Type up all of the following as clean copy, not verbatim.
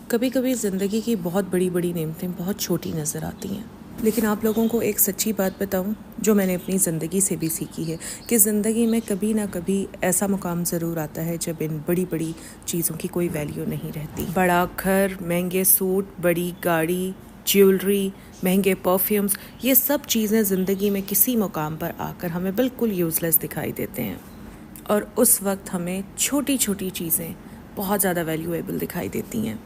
کبھی کبھی زندگی کی بہت بڑی بڑی نعمتیں بہت چھوٹی نظر آتی ہیں، لیکن آپ لوگوں کو ایک سچی بات بتاؤں جو میں نے اپنی زندگی سے بھی سیکھی ہے کہ زندگی میں کبھی نہ کبھی ایسا مقام ضرور آتا ہے جب ان بڑی بڑی چیزوں کی کوئی ویلیو نہیں رہتی۔ بڑا گھر، مہنگے سوٹ، بڑی گاڑی، جیولری، مہنگے پرفیومز، یہ سب چیزیں زندگی میں کسی مقام پر آ کر ہمیں بالکل یوز لیس دکھائی دیتے ہیں، اور اس وقت ہمیں چھوٹی چھوٹی چیزیں بہت زیادہ ویلیویبل دکھائی دیتی ہیں۔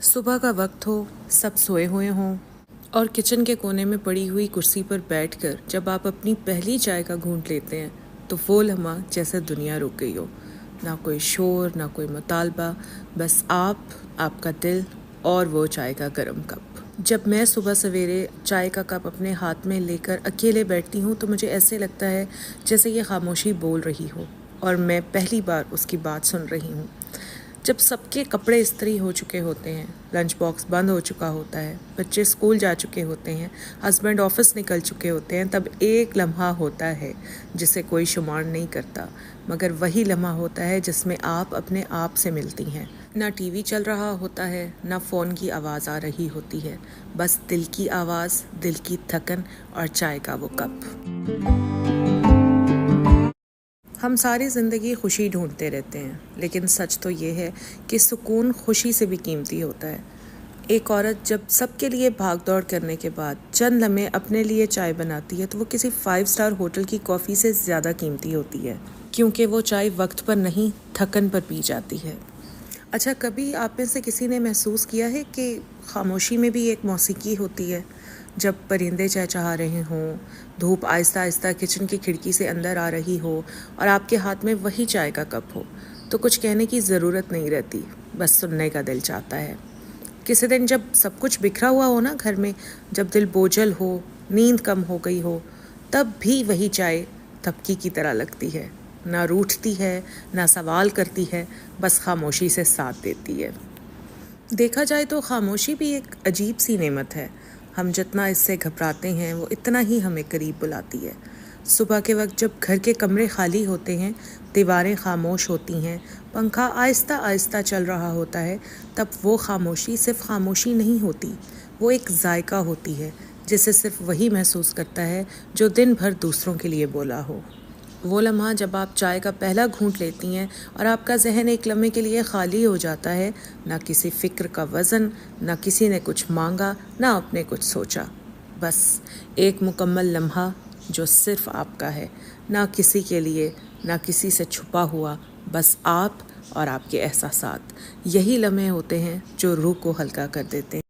صبح کا وقت ہو، سب سوئے ہوئے ہوں، اور کچن کے کونے میں پڑی ہوئی کرسی پر بیٹھ کر جب آپ اپنی پہلی چائے کا گھونٹ لیتے ہیں تو وہ لمحہ جیسے دنیا رک گئی ہو، نہ کوئی شور، نہ کوئی مطالبہ، بس آپ کا دل اور وہ چائے کا گرم کپ۔ جب میں صبح سویرے چائے کا کپ اپنے ہاتھ میں لے کر اکیلے بیٹھتی ہوں تو مجھے ایسے لگتا ہے جیسے یہ خاموشی بول رہی ہو اور میں پہلی بار اس کی بات سن رہی ہوں۔ جب سب کے کپڑے استری ہو چکے ہوتے ہیں، لنچ باکس بند ہو چکا ہوتا ہے، بچے اسکول جا چکے ہوتے ہیں، ہسبینڈ آفس نکل چکے ہوتے ہیں، تب ایک لمحہ ہوتا ہے جسے کوئی شمار نہیں کرتا، مگر وہی لمحہ ہوتا ہے جس میں آپ اپنے آپ سے ملتی ہیں۔ نہ ٹی وی چل رہا ہوتا ہے، نہ فون کی آواز آ رہی ہوتی ہے، بس دل کی آواز، دل کی تھکن اور چائے کا وہ کپ۔ ہم ساری زندگی خوشی ڈھونڈتے رہتے ہیں، لیکن سچ تو یہ ہے کہ سکون خوشی سے بھی قیمتی ہوتا ہے۔ ایک عورت جب سب کے لیے بھاگ دوڑ کرنے کے بعد چند لمحے اپنے لیے چائے بناتی ہے تو وہ کسی 5 اسٹار ہوٹل کی کافی سے زیادہ قیمتی ہوتی ہے، کیونکہ وہ چائے وقت پر نہیں، تھکن پر پی جاتی ہے۔ اچھا، کبھی آپ میں سے کسی نے محسوس کیا ہے کہ خاموشی میں بھی ایک موسیقی ہوتی ہے؟ جب پرندے چہچہا رہے ہوں، دھوپ آہستہ آہستہ کچن کی کھڑکی سے اندر آ رہی ہو اور آپ کے ہاتھ میں وہی چائے کا کپ ہو، تو کچھ کہنے کی ضرورت نہیں رہتی، بس سننے کا دل چاہتا ہے۔ کسی دن جب سب کچھ بکھرا ہوا ہو نا گھر میں، جب دل بوجھل ہو، نیند کم ہو گئی ہو، تب بھی وہی چائے تھپکی کی طرح لگتی ہے، نہ روٹھتی ہے، نہ سوال کرتی ہے، بس خاموشی سے ساتھ دیتی ہے۔ دیکھا جائے تو خاموشی بھی ایک عجیب سی نعمت ہے، ہم جتنا اس سے گھبراتے ہیں وہ اتنا ہی ہمیں قریب بلاتی ہے۔ صبح کے وقت جب گھر کے کمرے خالی ہوتے ہیں، دیواریں خاموش ہوتی ہیں، پنکھا آہستہ آہستہ چل رہا ہوتا ہے، تب وہ خاموشی صرف خاموشی نہیں ہوتی، وہ ایک ذائقہ ہوتی ہے جسے صرف وہی محسوس کرتا ہے جو دن بھر دوسروں کے لیے بولا ہو۔ وہ لمحہ جب آپ چائے کا پہلا گھونٹ لیتی ہیں اور آپ کا ذہن ایک لمحے کے لیے خالی ہو جاتا ہے، نہ کسی فکر کا وزن، نہ کسی نے کچھ مانگا، نہ آپ نے کچھ سوچا، بس ایک مکمل لمحہ جو صرف آپ کا ہے، نہ کسی کے لیے، نہ کسی سے چھپا ہوا، بس آپ اور آپ کے احساسات۔ یہی لمحے ہوتے ہیں جو روح کو ہلکا کر دیتے ہیں۔